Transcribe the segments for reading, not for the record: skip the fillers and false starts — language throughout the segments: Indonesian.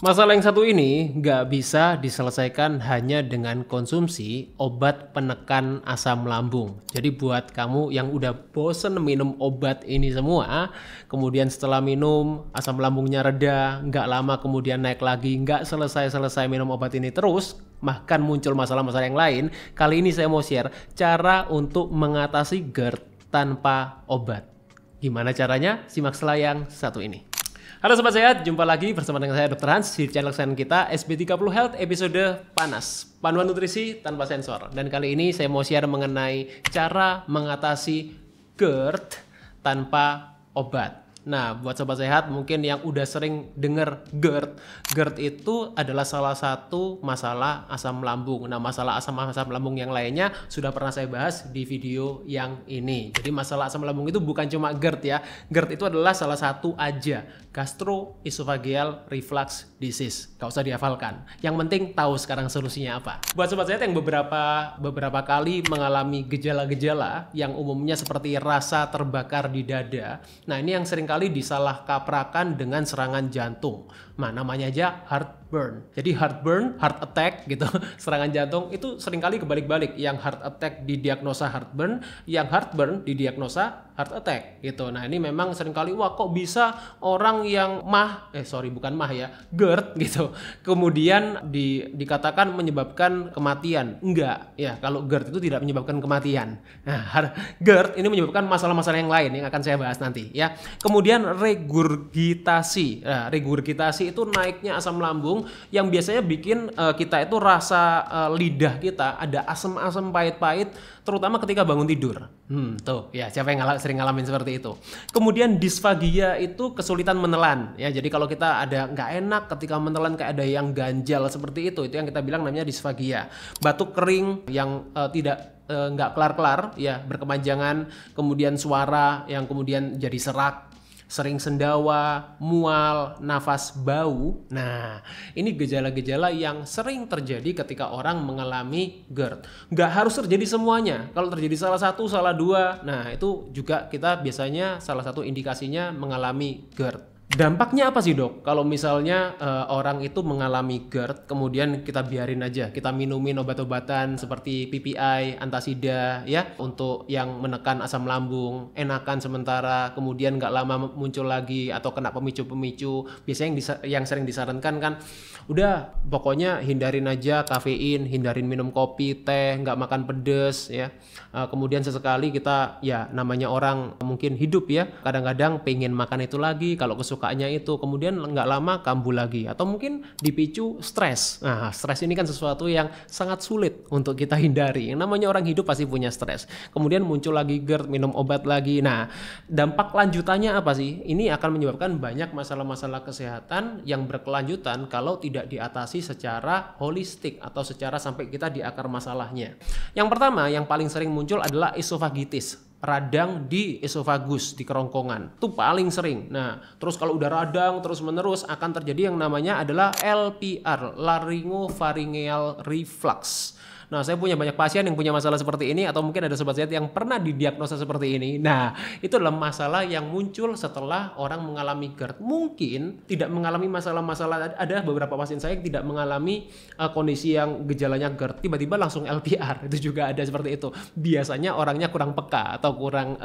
Masalah yang satu ini nggak bisa diselesaikan hanya dengan konsumsi obat penekan asam lambung. Jadi buat kamu yang udah bosen minum obat ini semua, kemudian setelah minum asam lambungnya reda, nggak lama kemudian naik lagi, nggak selesai-selesai minum obat ini terus, bahkan muncul masalah-masalah yang lain, kali ini saya mau share cara untuk mengatasi GERD tanpa obat. Gimana caranya? Simak setelah yang satu ini. Halo Sobat Sehat, jumpa lagi bersama dengan saya Dr. Hans di channel kesayangan kita SB30 Health episode panas, panduan nutrisi tanpa sensor. Dan kali ini saya mau share mengenai cara mengatasi GERD tanpa obat. Nah, buat Sobat Sehat mungkin yang udah sering dengar GERD itu adalah salah satu masalah asam lambung. Nah, masalah asam lambung yang lainnya sudah pernah saya bahas di video yang ini. Jadi masalah asam lambung itu bukan cuma GERD ya. GERD itu adalah salah satu aja, gastroesophageal reflux disease. Gak usah dihafalkan. Yang penting tahu sekarang solusinya apa. Buat Sobat Sehat yang beberapa kali mengalami gejala-gejala yang umumnya seperti rasa terbakar di dada. Nah, ini yang sering kali disalah kaprakan dengan serangan jantung. Nah, namanya aja heartburn. Jadi heartburn, heart attack gitu. Serangan jantung itu seringkali kebalik-balik. Yang heart attack didiagnosa heartburn, yang heartburn didiagnosa heart attack gitu. Nah, ini memang seringkali wah kok bisa orang yang GERD gitu. Kemudian dikatakan menyebabkan kematian. Enggak, ya kalau GERD itu tidak menyebabkan kematian. Nah, GERD ini menyebabkan masalah-masalah yang lain yang akan saya bahas nanti ya. Kemudian regurgitasi. Nah, regurgitasi itu naiknya asam lambung yang biasanya bikin kita itu rasa lidah kita ada asam-asam pahit-pahit terutama ketika bangun tidur. Tuh ya, siapa yang sering ngalamin seperti itu. Kemudian disfagia itu kesulitan menelan ya. Jadi kalau kita ada nggak enak ketika menelan kayak ada yang ganjal seperti itu yang kita bilang namanya disfagia. Batuk kering yang nggak kelar-kelar ya, berkepanjangan, kemudian suara yang kemudian jadi serak, sering sendawa, mual, nafas bau. Nah, ini gejala-gejala yang sering terjadi ketika orang mengalami GERD. Nggak harus terjadi semuanya. Kalau terjadi salah satu, salah dua, nah itu juga kita biasanya salah satu indikasinya mengalami GERD. Dampaknya apa sih dok? Kalau misalnya orang itu mengalami GERD, kemudian kita biarin aja, kita minumin obat-obatan seperti PPI, antasida ya, untuk yang menekan asam lambung, enakan sementara, kemudian nggak lama muncul lagi atau kena pemicu-pemicu. Biasanya yang sering disarankan kan, udah pokoknya hindarin aja kafein, hindarin minum kopi, teh, nggak makan pedes ya. Kemudian sesekali kita ya namanya orang mungkin hidup ya, kadang-kadang pengen makan itu lagi, kalau kesukaannya itu, kemudian nggak lama kambuh lagi, atau mungkin dipicu stres. Nah, stres ini kan sesuatu yang sangat sulit untuk kita hindari. Yang namanya orang hidup pasti punya stres. Kemudian muncul lagi GERD, minum obat lagi. Nah, dampak lanjutannya apa sih? Ini akan menyebabkan banyak masalah-masalah kesehatan yang berkelanjutan kalau tidak diatasi secara holistik atau secara sampai kita di akar masalahnya. Yang pertama, yang paling sering muncul adalah esofagitis, radang di esofagus, di kerongkongan. Itu paling sering. Nah, terus kalau udah radang terus-menerus akan terjadi yang namanya adalah LPR, laryngopharyngeal reflux. Nah, saya punya banyak pasien yang punya masalah seperti ini, atau mungkin ada sobat sehat yang pernah didiagnosa seperti ini. Nah, itu adalah masalah yang muncul setelah orang mengalami GERD. Mungkin tidak mengalami masalah-masalah, ada beberapa pasien saya yang tidak mengalami kondisi yang gejalanya GERD, tiba-tiba langsung LPR. Itu juga ada seperti itu. Biasanya orangnya kurang peka atau kurang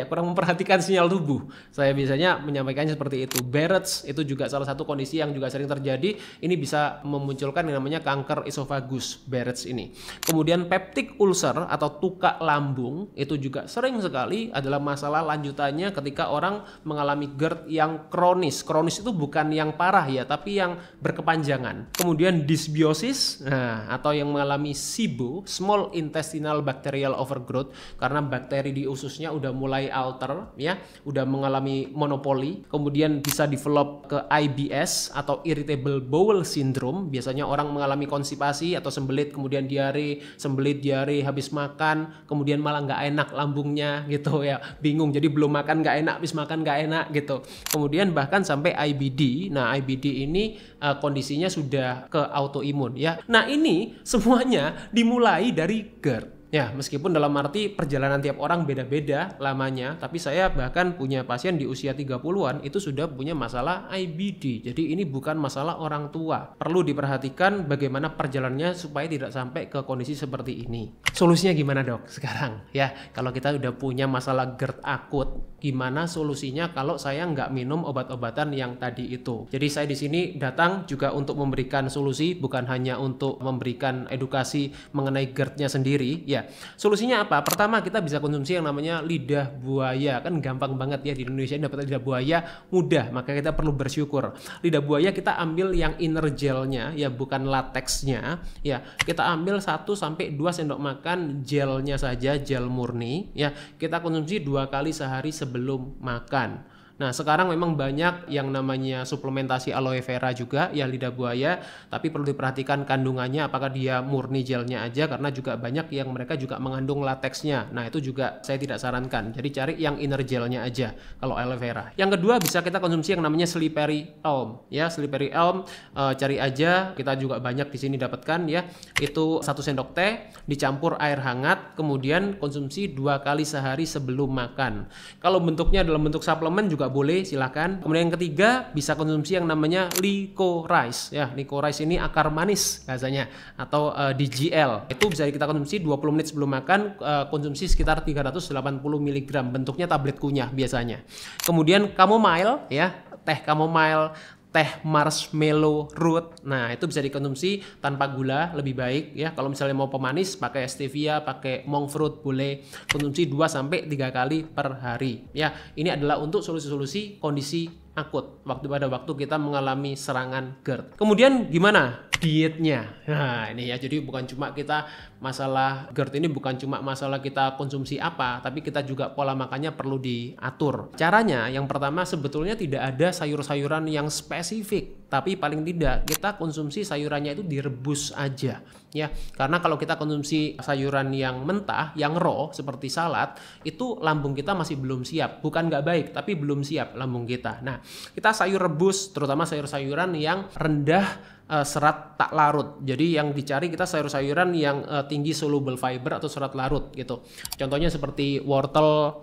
kurang memperhatikan sinyal tubuh. Saya biasanya menyampaikannya seperti itu. Barrett's itu juga salah satu kondisi yang juga sering terjadi. Ini bisa memunculkan yang namanya kanker esofagus, Barrett's ini. Kemudian peptic ulcer atau tukak lambung itu juga sering sekali adalah masalah lanjutannya ketika orang mengalami GERD yang kronis. Kronis itu bukan yang parah ya, tapi yang berkepanjangan. Kemudian dysbiosis, atau yang mengalami SIBO, small intestinal bacterial overgrowth, karena bakteri di ususnya udah mulai alter ya, udah mengalami monopoli. Kemudian bisa develop ke IBS atau irritable bowel syndrome. Biasanya orang mengalami konstipasi atau sembelit, kemudian diare, sembelit, diare habis makan, kemudian malah nggak enak lambungnya gitu ya, bingung, jadi belum makan nggak enak, habis makan nggak enak gitu. Kemudian bahkan sampai IBD. Nah, IBD ini kondisinya sudah ke autoimun ya. Nah, ini semuanya dimulai dari GERD Ya, meskipun dalam arti perjalanan tiap orang beda-beda lamanya, tapi saya bahkan punya pasien di usia 30-an itu sudah punya masalah IBD. Jadi ini bukan masalah orang tua. Perlu diperhatikan bagaimana perjalanannya supaya tidak sampai ke kondisi seperti ini. Solusinya gimana, Dok? Sekarang ya, kalau kita udah punya masalah GERD akut, gimana solusinya kalau saya nggak minum obat-obatan yang tadi itu? Jadi saya di sini datang juga untuk memberikan solusi, bukan hanya untuk memberikan edukasi mengenai GERD-nya sendiri. Ya, solusinya apa? Pertama, kita bisa konsumsi yang namanya lidah buaya. Kan gampang banget ya, di Indonesia ini dapat lidah buaya mudah, maka kita perlu bersyukur. Lidah buaya kita ambil yang inner gelnya ya, bukan lateksnya ya. Kita ambil 1-2 sendok makan gelnya saja, gel murni ya. Kita konsumsi 2 kali sehari sebelum makan. Nah, sekarang memang banyak yang namanya suplementasi aloe vera juga ya, lidah buaya, tapi perlu diperhatikan kandungannya, apakah dia murni gelnya aja, karena juga banyak yang mereka juga mengandung lateksnya. Nah, itu juga saya tidak sarankan. Jadi cari yang inner gelnya aja kalau aloe vera. Yang kedua, bisa kita konsumsi yang namanya slippery elm ya. Slippery elm cari aja, kita juga banyak di sini dapatkan ya. Itu 1 sendok teh dicampur air hangat, kemudian konsumsi 2 kali sehari sebelum makan. Kalau bentuknya dalam bentuk suplemen juga boleh, silakan. Kemudian yang ketiga, bisa konsumsi yang namanya licorice ya. Licorice ini akar manis rasanya, atau DGL. Itu bisa kita konsumsi 20 menit sebelum makan, konsumsi sekitar 380 mg. Bentuknya tablet kunyah biasanya. Kemudian chamomile ya, teh chamomile, teh marshmallow root. Nah, itu bisa dikonsumsi tanpa gula, lebih baik ya. Kalau misalnya mau pemanis, pakai stevia, pakai monk fruit, boleh konsumsi 2-3 kali per hari ya. Ini adalah untuk solusi-solusi kondisi akut pada waktu kita mengalami serangan GERD. Kemudian gimana dietnya? Nah, ini ya, jadi bukan cuma kita masalah GERD ini bukan cuma masalah kita konsumsi apa, tapi kita juga pola makannya perlu diatur. Caranya yang pertama, sebetulnya tidak ada sayur-sayuran yang spesifik, tapi paling tidak kita konsumsi sayurannya itu direbus aja ya. Karena kalau kita konsumsi sayuran yang mentah, yang raw seperti salad, itu lambung kita masih belum siap. Bukan nggak baik, tapi belum siap lambung kita. Nah, kita sayur rebus, terutama sayur-sayuran yang rendah serat tak larut. Jadi yang dicari kita sayur-sayuran yang tinggi soluble fiber atau serat larut gitu. Contohnya seperti wortel,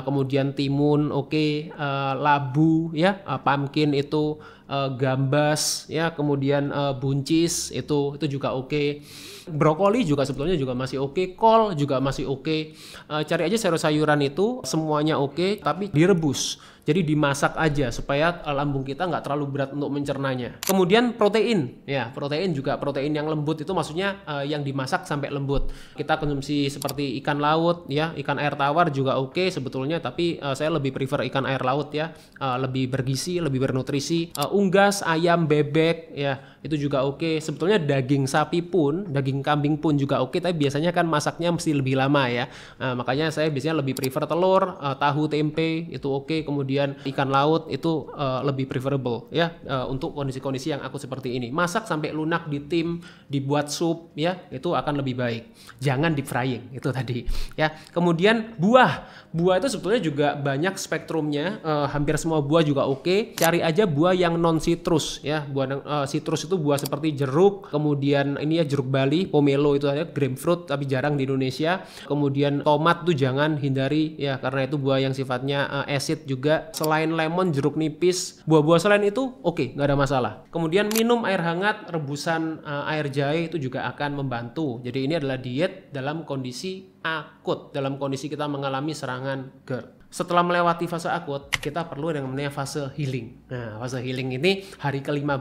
kemudian timun, labu ya, pumpkin itu, gambas ya, kemudian buncis itu juga oke. Brokoli juga sebetulnya juga masih oke, kol juga masih oke. Cari aja sayur-sayuran itu semuanya oke, tapi direbus. Jadi dimasak aja supaya lambung kita nggak terlalu berat untuk mencernanya. Kemudian protein, ya protein juga, protein yang lembut itu maksudnya yang dimasak sampai lembut. Kita konsumsi seperti ikan laut, ya ikan air tawar juga oke sebetulnya, tapi saya lebih prefer ikan air laut ya, lebih bergizi, lebih bernutrisi. Unggas, ayam, bebek, ya itu juga oke. Sebetulnya daging sapi pun, daging kambing pun juga oke, tapi biasanya kan masaknya mesti lebih lama ya. Makanya saya biasanya lebih prefer telur, tahu, tempe itu oke. Kemudian ikan laut itu lebih preferable ya untuk kondisi-kondisi yang aku seperti ini. Masak sampai lunak, dibuat sup ya, itu akan lebih baik. Jangan deep frying itu tadi ya. Kemudian buah itu sebetulnya juga banyak spektrumnya, hampir semua buah juga oke. Cari aja buah yang non citrus ya. Buah citrus itu buah seperti jeruk, kemudian ini ya jeruk Bali, pomelo itu ada, grapefruit tapi jarang di Indonesia. Kemudian tomat tuh jangan, hindari ya, karena itu buah yang sifatnya acid juga. Selain lemon, jeruk nipis, buah-buah selain itu oke, nggak ada masalah. Kemudian minum air hangat, rebusan air jahe itu juga akan membantu. Jadi ini adalah diet dalam kondisi akut, dalam kondisi kita mengalami serangan GERD. Setelah melewati fase akut, kita perlu yang namanya fase healing. Nah, fase healing ini hari kelima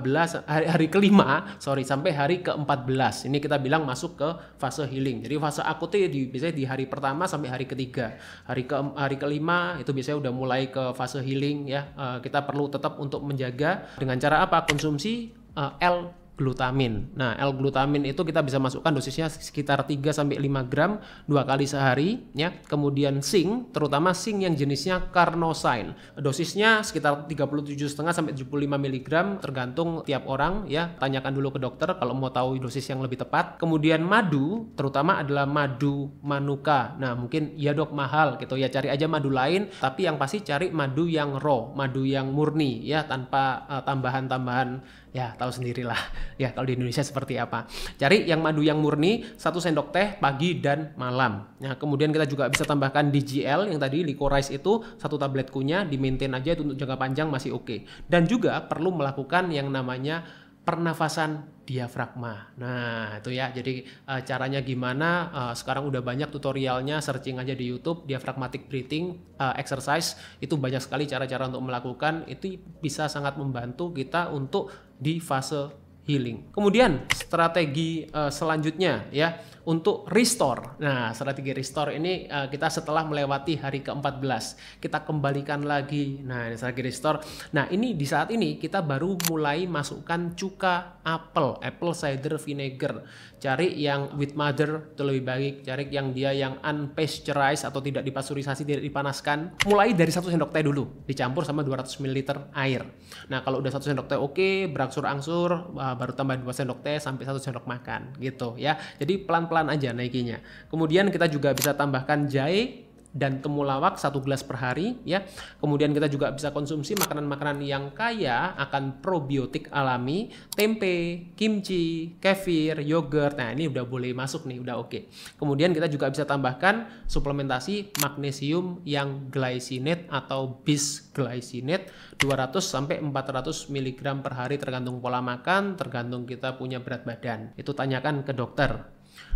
sampai hari ke-14. Ini kita bilang masuk ke fase healing. Jadi fase akut itu biasanya di hari pertama sampai hari ketiga. Hari kelima itu biasanya udah mulai ke fase healing ya. Kita perlu tetap untuk menjaga dengan cara apa? Konsumsi L-glutamin. Nah, L-glutamin itu kita bisa masukkan dosisnya sekitar 3-5 gram 2 kali sehari ya. Kemudian zinc, terutama zinc yang jenisnya carnosine. Dosisnya sekitar 37,5 sampai 75 mg tergantung tiap orang ya. Tanyakan dulu ke dokter kalau mau tahu dosis yang lebih tepat. Kemudian madu, terutama adalah madu manuka. Nah, mungkin ya dok mahal gitu ya, cari aja madu lain, tapi yang pasti cari madu yang raw, madu yang murni ya, tanpa tambahan-tambahan Ya, tahu sendirilah ya kalau di Indonesia seperti apa. Cari yang madu yang murni, 1 sendok teh pagi dan malam. Nah, kemudian kita juga bisa tambahkan DGL yang tadi licorice itu 1 tablet kunyah, di-maintain aja itu untuk jangka panjang masih oke. Dan juga perlu melakukan yang namanya pernafasan diafragma. Nah, itu ya. Jadi caranya gimana? Sekarang udah banyak tutorialnya, searching aja di YouTube, diaphragmatic breathing exercise. Itu banyak sekali cara-cara untuk melakukan. Itu bisa sangat membantu kita untuk di fase healing. Kemudian strategi selanjutnya ya untuk restore. Nah, strategi restore ini kita setelah melewati hari ke-14 kita kembalikan lagi. Nah, ini strategi restore. Nah, ini di saat ini kita baru mulai masukkan cuka apple cider vinegar. Cari yang with mother itu lebih baik. Cari yang dia yang unpasteurized atau tidak dipasteurisasi, tidak dipanaskan. Mulai dari 1 sendok teh dulu, dicampur sama 200 ml air. Nah, kalau udah 1 sendok teh oke, berangsur-angsur baru tambah 2 sendok teh sampai 1 sendok makan gitu ya. Jadi pelan-pelan aja naikinya. Kemudian kita juga bisa tambahkan jahe dan temulawak 1 gelas per hari ya. Kemudian kita juga bisa konsumsi makanan-makanan yang kaya akan probiotik alami, tempe, kimchi, kefir, yogurt. Nah, ini udah boleh masuk nih, udah oke. Kemudian kita juga bisa tambahkan suplementasi magnesium yang glycinate atau bisglycinate 200 sampai 400 mg per hari tergantung pola makan, tergantung kita punya berat badan. Itu tanyakan ke dokter.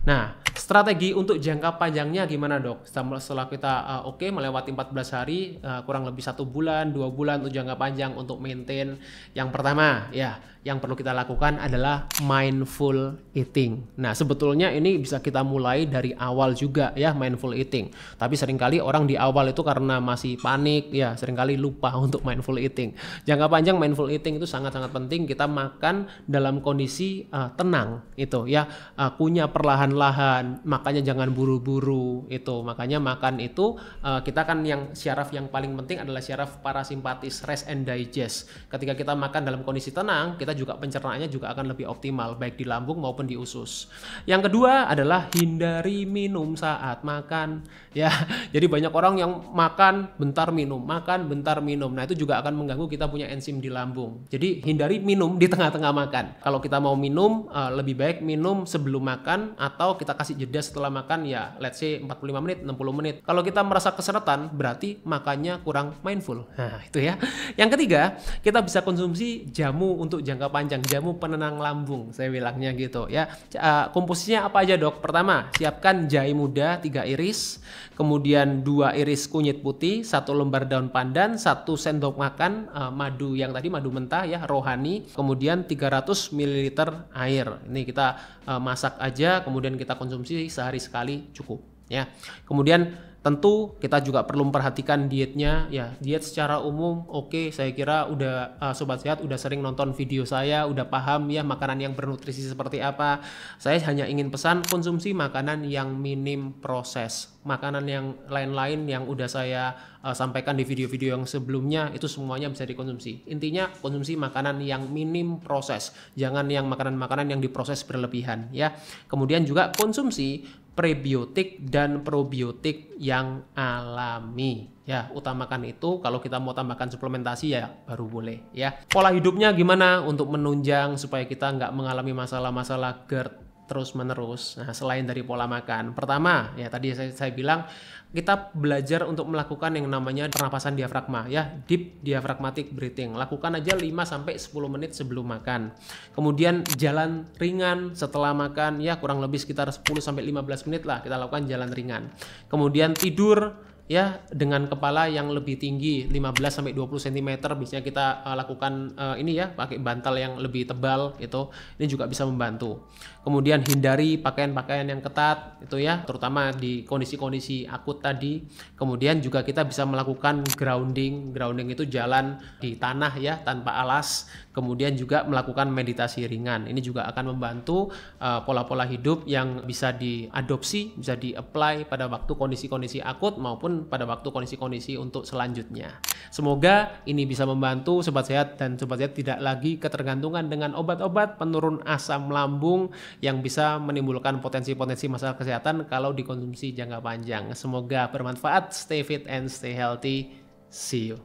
Nah, strategi untuk jangka panjangnya gimana dok? Setelah kita melewati 14 hari, kurang lebih 1 bulan, 2 bulan untuk jangka panjang untuk maintain. Yang pertama ya, yang perlu kita lakukan adalah mindful eating. Nah, sebetulnya ini bisa kita mulai dari awal juga ya, mindful eating. Tapi seringkali orang di awal itu karena masih panik ya, seringkali lupa untuk mindful eating. Jangka panjang mindful eating itu sangat-sangat penting. Kita makan dalam kondisi tenang itu ya, kunyah perlahan-lahan, makanya jangan buru-buru itu. Makanya makan itu kita kan yang syaraf yang paling penting adalah syaraf parasimpatis, rest and digest. Ketika kita makan dalam kondisi tenang, kita juga pencernaannya juga akan lebih optimal baik di lambung maupun di usus. Yang kedua adalah hindari minum saat makan ya. Jadi banyak orang yang makan bentar minum, makan bentar minum. Nah, itu juga akan mengganggu kita punya enzim di lambung. Jadi hindari minum di tengah-tengah makan. Kalau kita mau minum, lebih baik minum sebelum makan atau kita kasih jeda setelah makan ya, let's say 45 menit, 60 menit. Kalau kita merasa keseretan, berarti makannya kurang mindful. Nah, itu ya. Yang ketiga, kita bisa konsumsi jamu untuk jangka panjang, jamu penenang lambung, saya bilangnya gitu ya. Komposisinya apa aja dok? Pertama, siapkan jahe muda 3 iris, kemudian 2 iris kunyit putih, 1 lembar daun pandan, 1 sendok makan madu yang tadi madu mentah ya, rohani, kemudian 300 ml air. Ini kita masak aja, kemudian kita konsumsi sehari sekali cukup ya. Kemudian tentu kita juga perlu memperhatikan dietnya ya. Diet secara umum oke, saya kira udah sobat sehat udah sering nonton video saya, udah paham ya makanan yang bernutrisi seperti apa. Saya hanya ingin pesan konsumsi makanan yang minim proses. Makanan yang lain-lain yang udah saya sampaikan di video-video yang sebelumnya itu semuanya bisa dikonsumsi. Intinya konsumsi makanan yang minim proses. Jangan yang makanan-makanan yang diproses berlebihan ya. Kemudian juga konsumsi prebiotik dan probiotik yang alami ya, utamakan itu. Kalau kita mau tambahkan suplementasi ya baru boleh ya. Pola hidupnya gimana untuk menunjang supaya kita nggak mengalami masalah-masalah GERD terus menerus. Nah, selain dari pola makan, pertama ya tadi saya bilang kita belajar untuk melakukan yang namanya pernapasan diafragma ya, deep diaphragmatic breathing. Lakukan aja 5-10 menit sebelum makan. Kemudian jalan ringan setelah makan ya, kurang lebih sekitar 10-15 menit lah kita lakukan jalan ringan. Kemudian tidur ya dengan kepala yang lebih tinggi 15-20 cm, biasanya kita lakukan ini ya pakai bantal yang lebih tebal itu, ini juga bisa membantu. Kemudian hindari pakaian-pakaian yang ketat itu ya, terutama di kondisi-kondisi akut tadi. Kemudian juga kita bisa melakukan grounding itu jalan di tanah ya tanpa alas. Kemudian juga melakukan meditasi ringan, ini juga akan membantu pola-pola hidup yang bisa diadopsi, bisa di-apply pada waktu kondisi-kondisi akut maupun pada waktu kondisi-kondisi untuk selanjutnya. Semoga ini bisa membantu sobat sehat dan sobat sehat tidak lagi ketergantungan dengan obat-obat penurun asam lambung yang bisa menimbulkan potensi-potensi masalah kesehatan kalau dikonsumsi jangka panjang. Semoga bermanfaat. Stay fit and stay healthy. See you.